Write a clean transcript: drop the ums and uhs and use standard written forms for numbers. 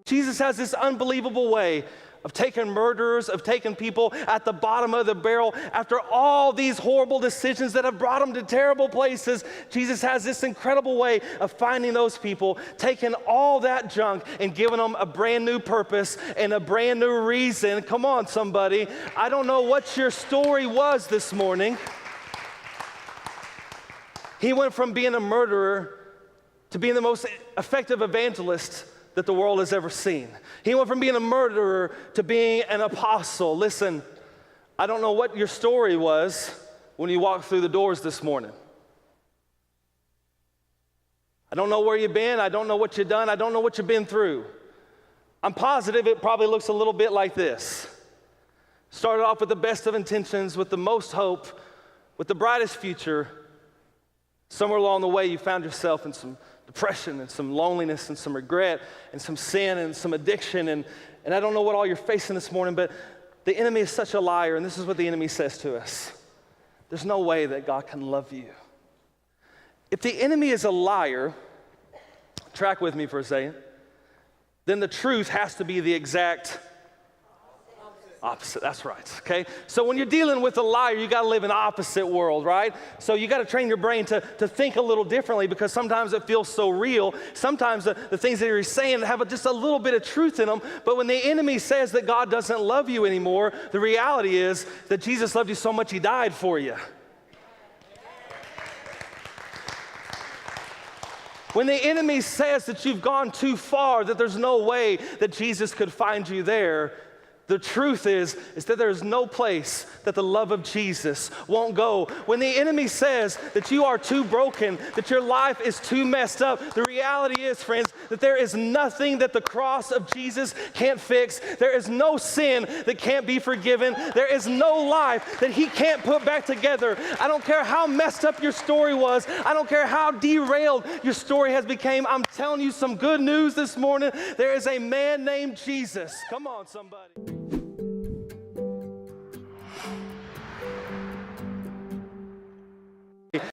Jesus has this unbelievable way of taking murderers, of taking people at the bottom of the barrel. After all these horrible decisions that have brought them to terrible places, Jesus has this incredible way of finding those people, taking all that junk and giving them a brand new purpose and a brand new reason. Come on, somebody. I don't know what your story was this morning. He went from being a murderer to being the most effective evangelist that the world has ever seen. He went from being a murderer to being an apostle. Listen, I don't know what your story was when you walked through the doors this morning. I don't know where you've been. I don't know what you've done. I don't know what you've been through. I'm positive it probably looks a little bit like this. Started off with the best of intentions, with the most hope, with the brightest future. Somewhere along the way, you found yourself in some depression and some loneliness and some regret and some sin and some addiction. And I don't know what all you're facing this morning, but the enemy is such a liar, and this is what the enemy says to us. There's no way that God can love you. If the enemy is a liar, track with me for a second, then the truth has to be the exact opposite. That's right, okay? So when you're dealing with a liar, you got to live in the opposite world, right? So you got to train your brain to think a little differently, because sometimes it feels so real. Sometimes the things that you're saying have just a little bit of truth in them. But when the enemy says that God doesn't love you anymore, the reality is that Jesus loved you so much he died for you. When the enemy says that you've gone too far, that there's no way that Jesus could find you there, the truth is that there's no place that the love of Jesus won't go. When the enemy says that you are too broken, that your life is too messed up, the reality is, friends, that there is nothing that the cross of Jesus can't fix. There is no sin that can't be forgiven. There is no life that he can't put back together. I don't care how messed up your story was. I don't care how derailed your story has become. I'm telling you some good news this morning. There is a man named Jesus. Come on, somebody.